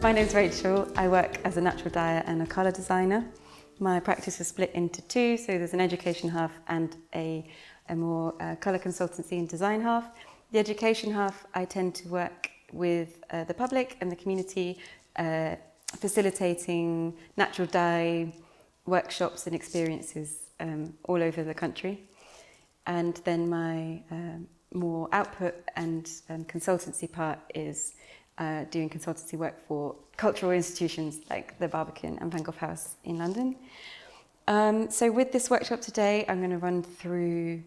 My name's Rachel. I work as a natural dyer and a colour designer. My practice is split into two, so there's an education half and a more colour consultancy and design half. The education half, I tend to work with the public and the community, facilitating natural dye workshops and experiences all over the country. And then my more output and consultancy part is doing consultancy work for cultural institutions like the Barbican and Van Gogh House in London. So with this workshop today, I'm going to run through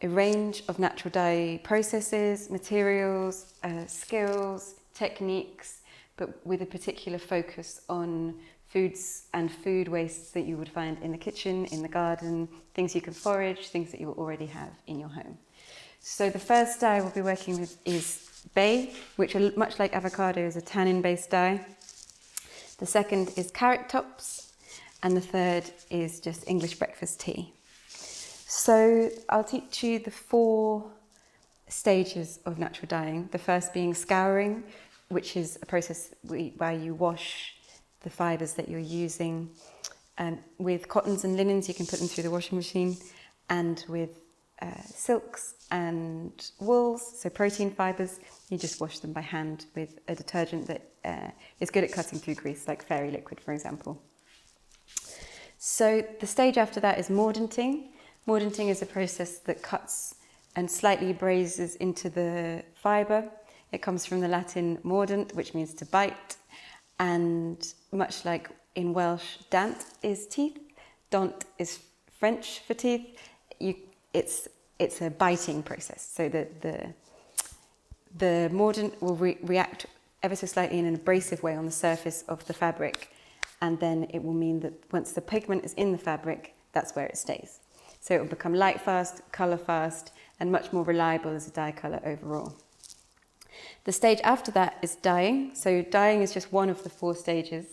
a range of natural dye processes, materials, skills, techniques, but with a particular focus on foods and food wastes that you would find in the kitchen, in the garden, things you can forage, things that you will already have in your home. So the first dye we'll be working with is bay, which are much like avocado is a tannin-based dye. The second is carrot tops, and the third is just English breakfast tea. So I'll teach you the 4 stages of natural dyeing. The first being scouring, which is a process where you wash the fibres that you're using. With cottons and linens, you can put them through the washing machine, and with silks and wools, so protein fibres, you just wash them by hand with a detergent that is good at cutting through grease, like Fairy Liquid, for example. So the stage after that is mordenting. Mordenting is a process that cuts and slightly abrases into the fibre. It comes from the Latin mordent, which means to bite, and much like in Welsh, dant is teeth, dont is French for teeth. It's a biting process, so the mordant will react ever so slightly in an abrasive way on the surface of the fabric, and then it will mean that once the pigment is in the fabric, that's where it stays. So it will become light fast, colour fast, and much more reliable as a dye colour overall. The stage after that is dyeing. So dyeing is just one of the 4 stages.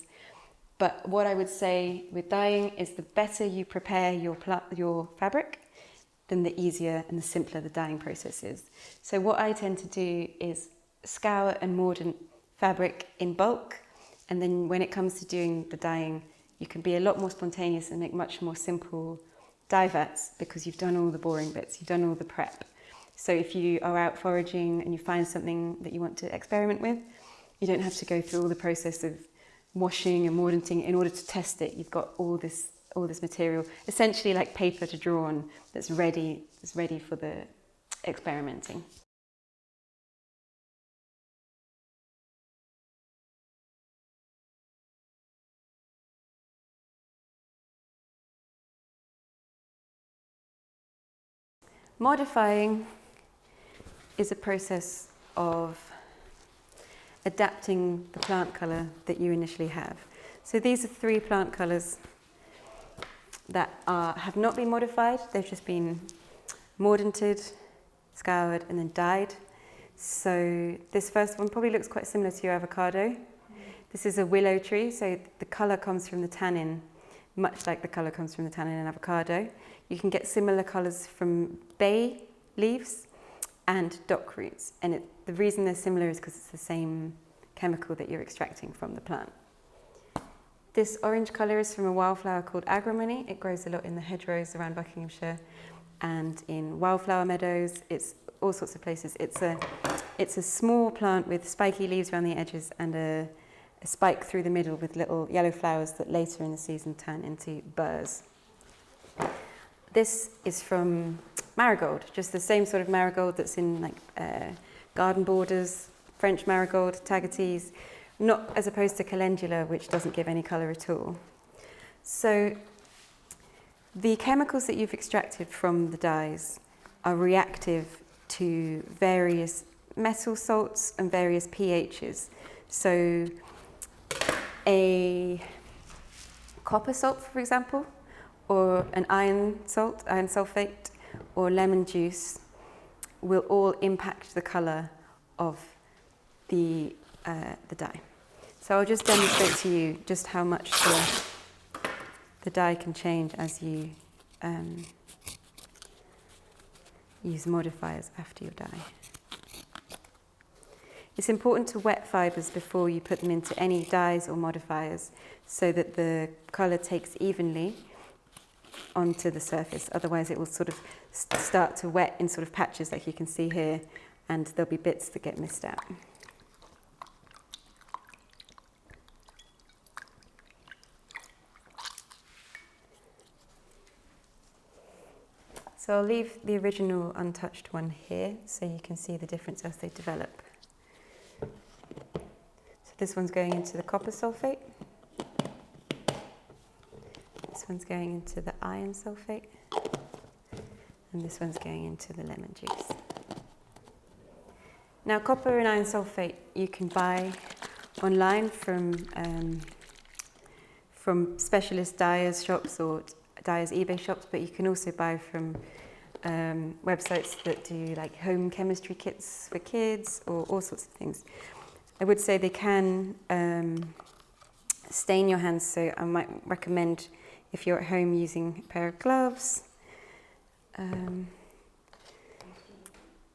But what I would say with dyeing is the better you prepare your fabric, then the easier and the simpler the dyeing process is. So what I tend to do is scour and mordant fabric in bulk, and then when it comes to doing the dyeing, you can be a lot more spontaneous and make much more simple dye vats because you've done all the boring bits, you've done all the prep. So if you are out foraging and you find something that you want to experiment with, you don't have to go through all the process of washing and mordanting in order to test it. You've got all this material, essentially like paper to draw on, that's ready for the experimenting. Modifying is a process of adapting the plant colour that you initially have. So these are 3 plant colours that have not been modified. They've just been mordanted, scoured, and then dyed. So this first one probably looks quite similar to your avocado. This is a willow tree, so the colour comes from the tannin, much like the colour comes from the tannin in avocado. You can get similar colours from bay leaves and dock roots, and the reason they're similar is because it's the same chemical that you're extracting from the plant. This orange colour is from a wildflower called agrimony. It grows a lot in the hedgerows around Buckinghamshire and in wildflower meadows. It's all sorts of places. It's a small plant with spiky leaves around the edges and a spike through the middle with little yellow flowers that later in the season turn into burrs. This is from marigold, just the same sort of marigold that's in like garden borders, French marigold, tagetes, not as opposed to calendula, which doesn't give any colour at all. So the chemicals that you've extracted from the dyes are reactive to various metal salts and various pHs. So a copper salt, for example, or an iron salt, iron sulfate, or lemon juice will all impact the colour of the dye. So I'll just demonstrate to you just how much the dye can change as you use modifiers after your dye. It's important to wet fibres before you put them into any dyes or modifiers so that the colour takes evenly onto the surface. Otherwise it will sort of start to wet in sort of patches like you can see here, and there'll be bits that get missed out. So I'll leave the original untouched one here so you can see the difference as they develop. So this one's going into the copper sulfate. This one's going into the iron sulfate. And this one's going into the lemon juice. Now, copper and iron sulfate you can buy online from specialist dyers shops or dyers eBay shops, but you can also buy from websites that do like home chemistry kits for kids or all sorts of things. I would say they can stain your hands, so I might recommend, if you're at home, using a pair of gloves.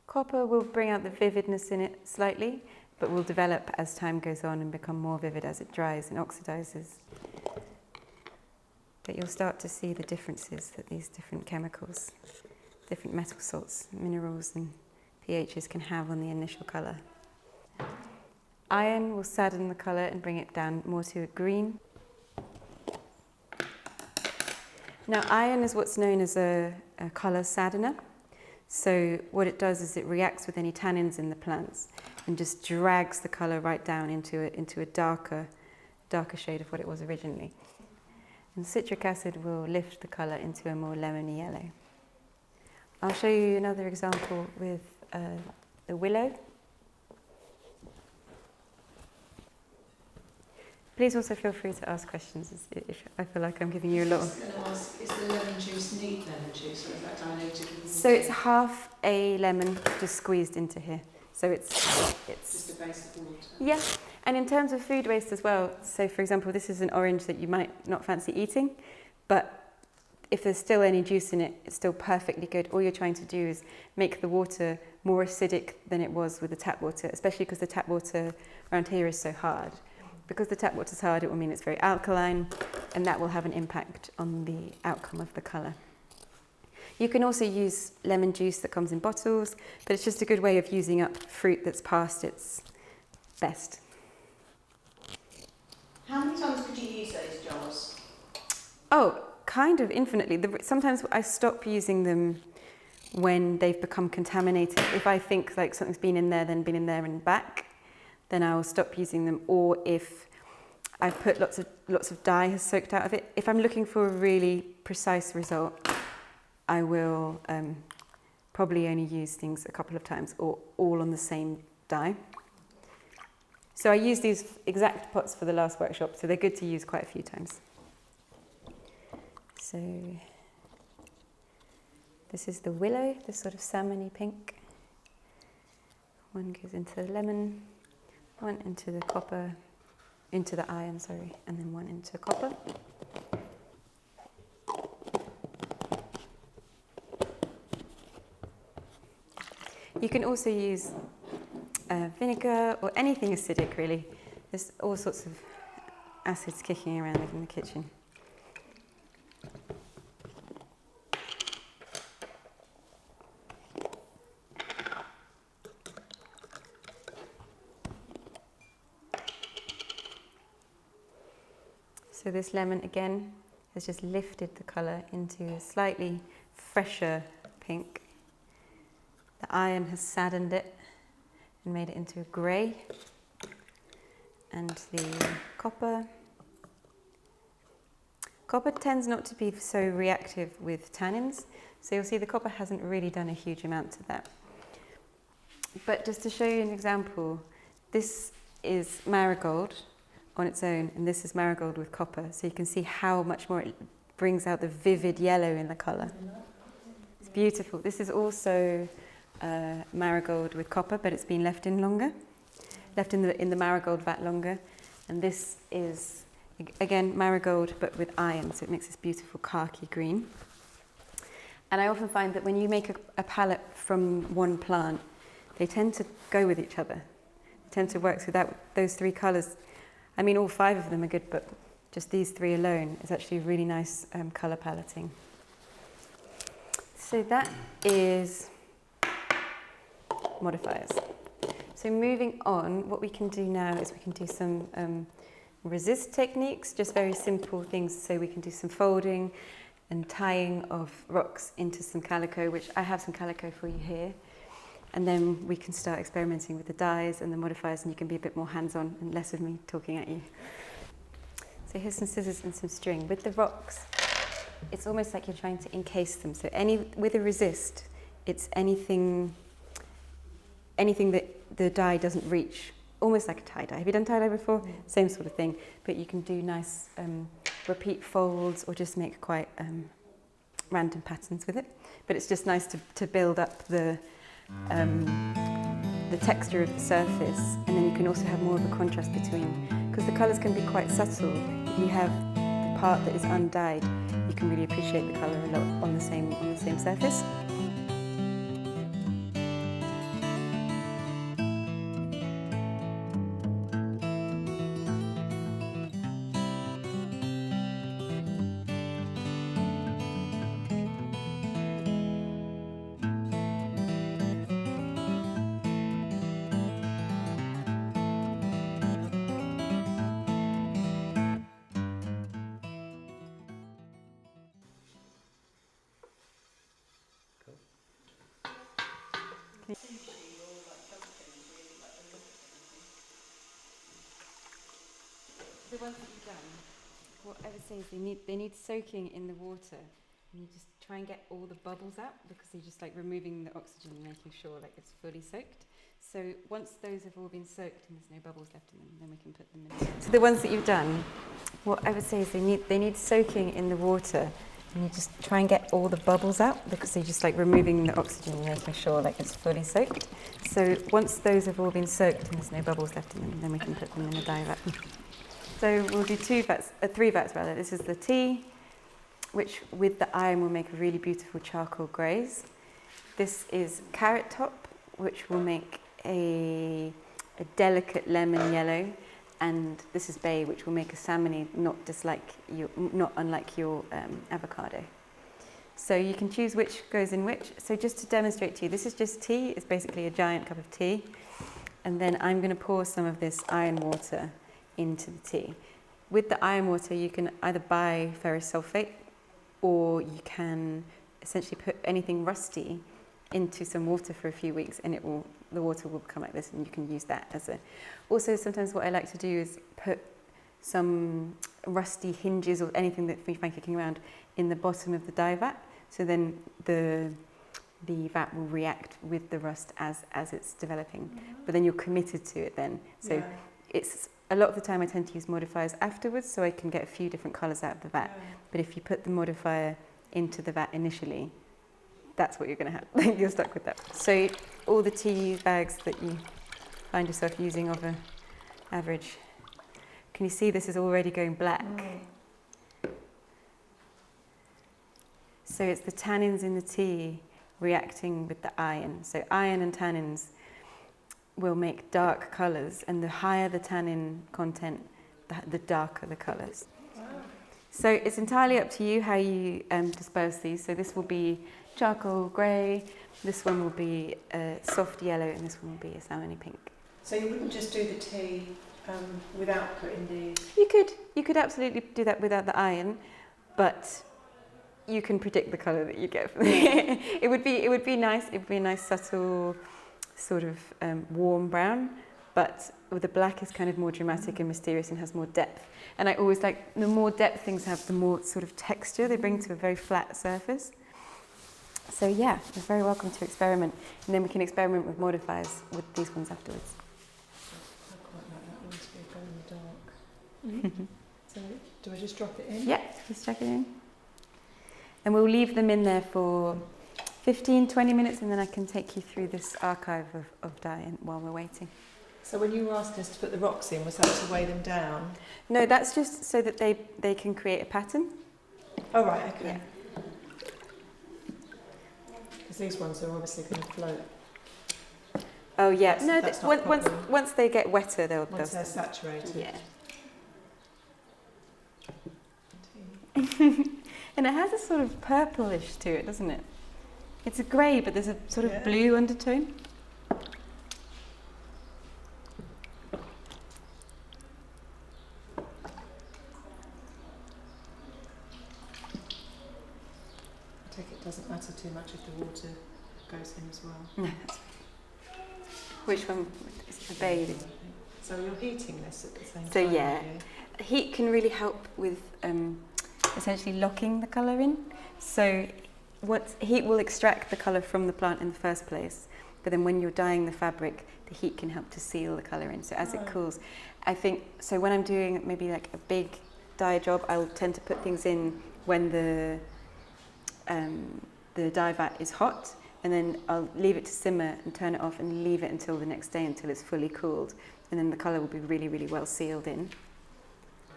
Copper will bring out the vividness in it slightly, but will develop as time goes on and become more vivid as it dries and oxidizes. But you'll start to see the differences that these different chemicals, different metal salts, minerals and pHs can have on the initial colour. Iron will sadden the colour and bring it down more to a green. Now, iron is what's known as a colour saddener. So what it does is it reacts with any tannins in the plants and just drags the colour right down into a darker shade of what it was originally. And citric acid will lift the colour into a more lemony yellow. I'll show you another example with the willow. Please also feel free to ask questions if I feel like I'm giving you a lot. I was going to ask, is the lemon juice neat lemon juice, or is that diluted with So it's half a lemon just squeezed into here. So it's just a base of water? Yeah, and in terms of food waste as well, so for example, this is an orange that you might not fancy eating, but if there's still any juice in it, it's still perfectly good. All you're trying to do is make the water more acidic than it was with the tap water, especially because the tap water around here is so hard. Because the tap water's hard, it will mean it's very alkaline, and that will have an impact on the outcome of the colour. You can also use lemon juice that comes in bottles, but it's just a good way of using up fruit that's past its best. How many times could you use those jars? Oh, kind of infinitely. Sometimes I stop using them when they've become contaminated. If I think like something's been in there, then been in there and back, then I will stop using them. Or if I've put lots of dye has soaked out of it. If I'm looking for a really precise result, I will probably only use things a couple of times or all on the same dye. So I use these exact pots for the last workshop, so they're good to use quite a few times. So this is the willow, this sort of salmony pink. One goes into the lemon, one into the copper, into the iron, sorry, and then one into copper. You can also use vinegar or anything acidic, really. There's all sorts of acids kicking around in the kitchen. So this lemon, again, has just lifted the colour into a slightly fresher pink. The iron has saddened it and made it into a grey. And the copper tends not to be so reactive with tannins, so you'll see the copper hasn't really done a huge amount to that. But just to show you an example, this is marigold on its own, and this is marigold with copper, so you can see how much more it brings out the vivid yellow in the colour. It's beautiful. This is also marigold with copper, but it's been left in longer, left in the marigold vat longer. And this is, again, marigold, but with iron, so it makes this beautiful khaki green. And I often find that when you make a palette from one plant, they tend to go with each other. They tend to work with those three colours. I mean, all 5 of them are good, but just these 3 alone is actually really nice colour paletting. So that is modifiers. So moving on, what we can do now is we can do some resist techniques, just very simple things. So we can do some folding and tying of rocks into some calico, which I have some calico for you here. And then we can start experimenting with the dyes and the modifiers, and you can be a bit more hands-on and less of me talking at you. So here's some scissors and some string. With the rocks, it's almost like you're trying to encase them. So with a resist, it's anything that the dye doesn't reach, almost like a tie-dye. Have you done tie-dye before? Mm. Same sort of thing, but you can do nice repeat folds or just make quite random patterns with it. But it's just nice to build up the texture of the surface, and then you can also have more of a contrast between, because the colours can be quite subtle. If you have the part that is undyed, you can really appreciate the colour a lot on the same surface. The ones that you've done, what I would say is they need soaking in the water, and you just try and get all the bubbles out, because you're just like removing the oxygen and making sure like it's fully soaked. So once those have all been soaked and there's no bubbles left in them, then we can put them in. So the ones that you've done, what I would say is they need soaking in the water, and you just try and get all the bubbles out, because you're just like removing the oxygen and making sure like it's fully soaked. So once those have all been soaked and there's no bubbles left in them, then we can put them in the dye vat. So we'll do 3 vats rather. This is the tea, which with the iron will make a really beautiful charcoal greys. This is carrot top, which will make a delicate lemon yellow, and this is bay, which will make a salmony, not unlike your avocado. So you can choose which goes in which. So just to demonstrate to you, this is just tea. It's basically a giant cup of tea, and then I'm going to pour some of this iron water into the tea. With the iron water, you can either buy ferrous sulfate, or you can essentially put anything rusty into some water for a few weeks, and the water will become like this, and you can use that as a. Also, sometimes what I like to do is put some rusty hinges or anything that we find kicking around in the bottom of the dye vat, so then the vat will react with the rust as it's developing. But then you're committed to it then. So it's a lot of the time I tend to use modifiers afterwards, so I can get a few different colours out of the vat. But if you put the modifier into the vat initially, that's what you're going to have. You're stuck with that. So all the tea bags that you find yourself using of an average, can you see this is already going black? So it's the tannins in the tea reacting with the iron. So iron and tannins will make dark colours, and the higher the tannin content, the darker the colours. Wow. So it's entirely up to you how you disperse these. So this will be charcoal grey, this one will be a soft yellow, and this one will be a salmony pink. So you wouldn't just do the tea without putting the... You could absolutely do that without the iron, but you can predict the colour that you get from it. It would be nice. It would be a nice subtle sort of warm brown, but the black is kind of more dramatic and mysterious and has more depth. And I always like, the more depth things have, the more sort of texture they bring to a very flat surface. So yeah, you're very welcome to experiment, and then we can experiment with modifiers with these ones afterwards. I quite like that one to go in the dark. So do I just drop it in? Yeah, just chuck it in. And we'll leave them in there for 15-20 minutes, and then I can take you through this archive of dye while we're waiting. So when you were asking us to put the rocks in, was that to weigh them down? No, that's just so that they can create a pattern. Oh right, okay. Yeah. Because these ones are obviously going to float. Oh yeah, That's- no. that's not a problem. Once they get wetter, they'll. Once they're saturated. Yeah. And it has a sort of purplish to it, doesn't it? It's a grey, but there's a sort of blue undertone. I take it doesn't matter too much if the water goes in as well. No, that's fine. Which one is it? The bay? So you're heating this at the same time? So yeah, are you? heat can really help with essentially locking the colour in. So heat will extract the colour from the plant in the first place, but then when you're dyeing the fabric, the heat can help to seal the colour in. So as it cools, I think, so when I'm doing maybe like a big dye job, I'll tend to put things in when the dye vat is hot, and then I'll leave it to simmer and turn it off and leave it until the next day until it's fully cooled, and then the colour will be really, really well sealed in.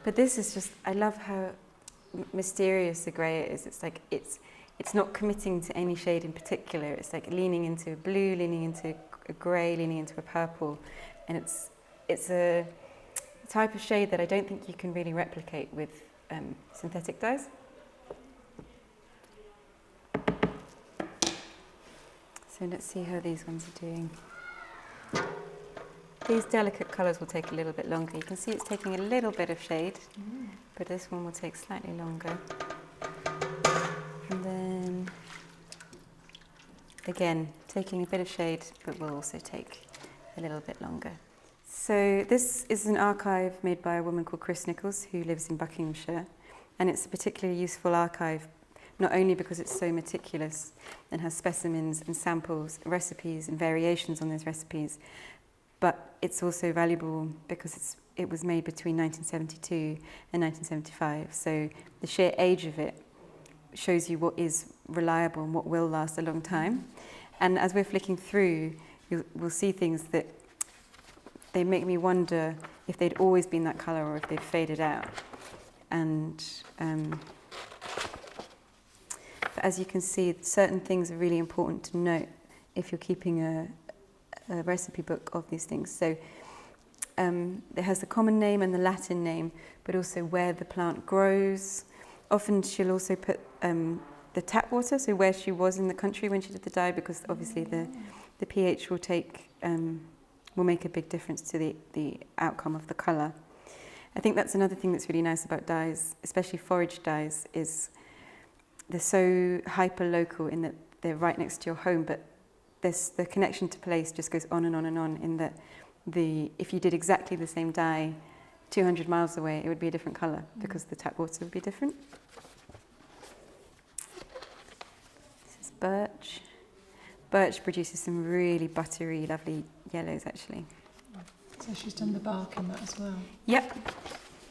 But this is just, I love how mysterious the grey is. It's like, it's not committing to any shade in particular. It's like leaning into a blue, leaning into a grey, leaning into a purple, and it's a type of shade that I don't think you can really replicate with synthetic dyes. So let's see how these ones are doing. These delicate colours will take a little bit longer. You can see it's taking a little bit of shade, but this one will take slightly longer. And then, again, taking a bit of shade, but will also take a little bit longer. So this is an archive made by a woman called Chris Nichols, who lives in Buckinghamshire. And it's a particularly useful archive, not only because it's so meticulous and has specimens and samples, recipes and variations on those recipes, but it's also valuable because it was made between 1972 and 1975. So the sheer age of it shows you what is reliable and what will last a long time. And as we're flicking through, we'll see things that they make me wonder if they'd always been that colour or if they've faded out. And but as you can see, certain things are really important to note if you're keeping a recipe book of these things. So it has the common name and the Latin name, but also where the plant grows. Often she'll also put the tap water, so where she was in the country when she did the dye, because obviously the pH will make a big difference to the outcome of the colour. I think that's another thing that's really nice about dyes, especially forage dyes, is they're so hyper-local in that they're right next to your home, but the connection to place just goes on and on and on, in that if you did exactly the same dye 200 miles away, it would be a different colour because the tap water would be different. This is Birch. Birch produces some really buttery, lovely yellows, actually. So she's done the bark in that as well? Yep.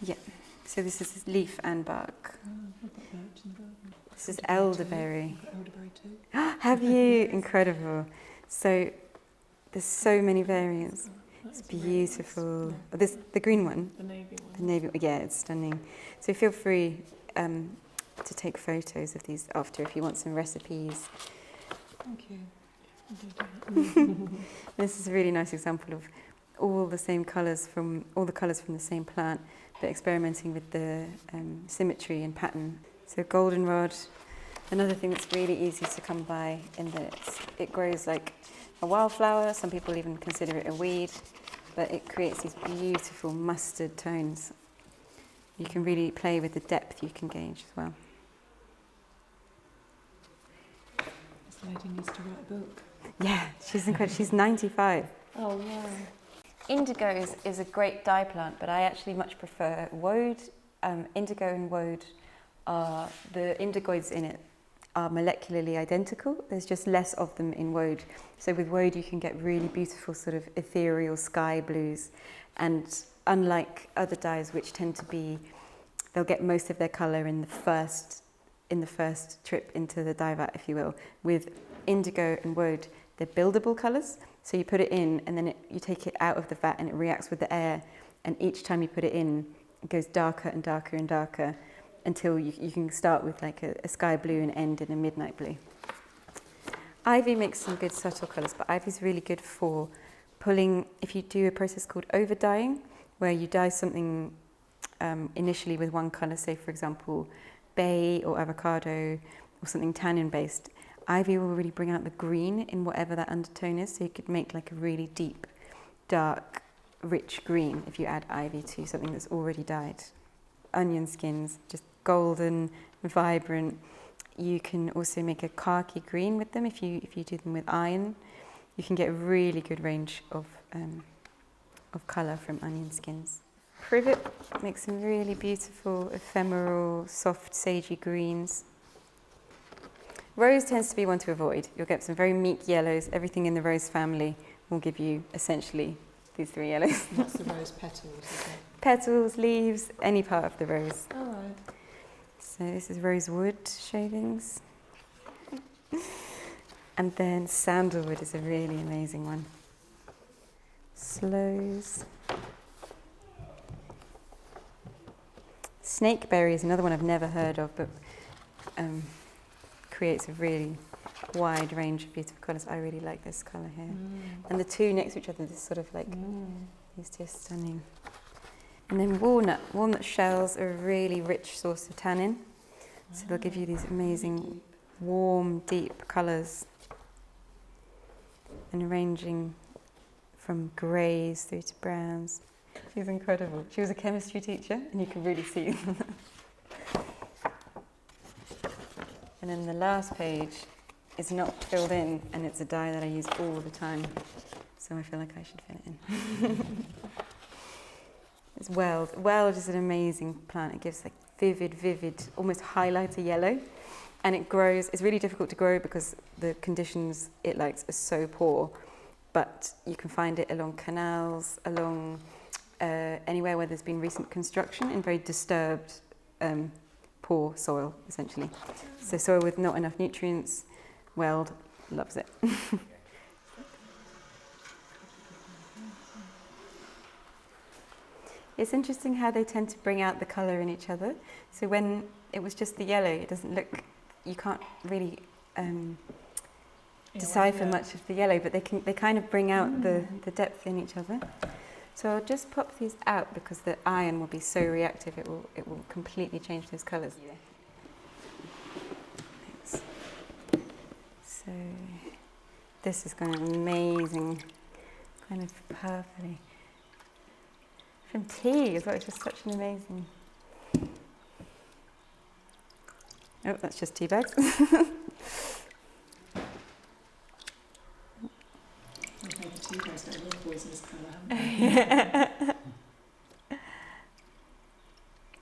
Yep. So this is leaf and bark. Oh, I've got birch in the garden. This is elderberry. I've got elderberry too. Have you? Incredible. So there's so many variants. It's beautiful. Oh, the green one. The navy one. The navy. Yeah, it's stunning. So feel free to take photos of these after if you want some recipes. Thank you. I'll do that. This is a really nice example of all the colours from the same plant, but experimenting with the symmetry and pattern. So goldenrod, another thing that's really easy to come by in that it grows like a wildflower. Some people even consider it a weed, but it creates these beautiful mustard tones. You can really play with the depth you can gauge as well. This lady needs to write a book. Yeah, she's incredible. She's 95. Oh, wow. Indigo is a great dye plant, but I actually much prefer woad. Indigo and woad the indigoids in it are molecularly identical. There's just less of them in woad. So with woad you can get really beautiful sort of ethereal sky blues, and unlike other dyes which tend to be, they'll get most of their colour in the first trip into the dye vat, if you will. With indigo and woad, they're buildable colours. So you put it in and then you take it out of the vat and it reacts with the air, and each time you put it in, it goes darker and darker and darker until you can start with like a sky blue and end in a midnight blue. Ivy makes some good subtle colours, but ivy's really good for if you do a process called over dyeing, where you dye something initially with one colour, say for example bay or avocado or something tannin based, ivy will really bring out the green in whatever that undertone is, so you could make like a really deep, dark, rich green if you add ivy to something that's already dyed. Onion skins, just golden, vibrant. You can also make a khaki green with them if you do them with iron. You can get a really good range of colour from onion skins. Privet makes some really beautiful, ephemeral, soft, sagey greens. Rose tends to be one to avoid. You'll get some very meek yellows. Everything in the rose family will give you essentially these 3 yellows. That's the rose petals, is it? Petals, leaves, any part of the rose. All right. So this is rosewood shavings. And then sandalwood is a really amazing one. Sloes. Snakeberry is another one I've never heard of, but creates a really wide range of beautiful colours. I really like this colour here. And the two next to each other, this sort of like, these two are stunning. And then walnut. Walnut shells are a really rich source of tannin. So they'll give you these amazing, warm, deep colours. And ranging from greys through to browns. She's incredible. She was a chemistry teacher, and you can really see. And then the last page is not filled in, and it's a dye that I use all the time. So I feel like I should fill it in. It's Weld. Weld is an amazing plant. It gives like vivid, almost highlighter yellow. And it grows. It's really difficult to grow because the conditions it likes are so poor. But you can find it along canals, along anywhere where there's been recent construction in very disturbed, poor soil, essentially. So soil with not enough nutrients, Weld loves it. It's interesting how they tend to bring out the colour in each other. So when it was just the yellow, it doesn't look, you can't really decipher much of the yellow, but they kind of bring out the depth in each other. So I'll just pop these out because the iron will be so reactive, it will completely change those colours. Thanks. So this is going amazing, kind of purpley. From tea as well, it's just such an amazing. Oh, that's just tea bags.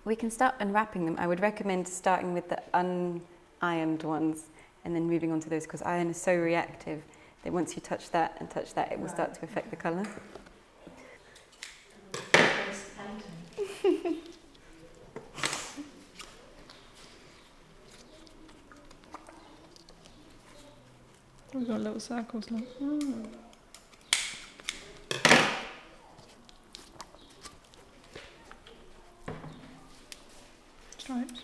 We can start unwrapping them. I would recommend starting with the unironed ones and then moving on to those, because iron is so reactive that once you touch that, it will start to affect the colour. We've got little circles now. Stripes.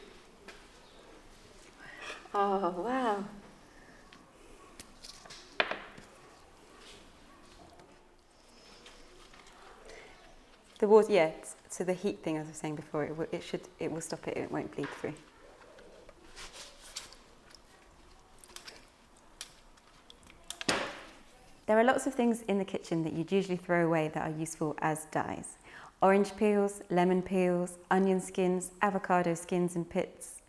Oh, wow. The water, yeah, so the heat thing, as I was saying before, it will stop it, it won't bleed through. There are lots of things in the kitchen that you'd usually throw away that are useful as dyes. Orange peels, lemon peels, onion skins, avocado skins and pits,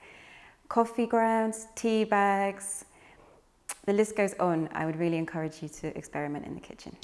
coffee grounds, tea bags. The list goes on. I would really encourage you to experiment in the kitchen.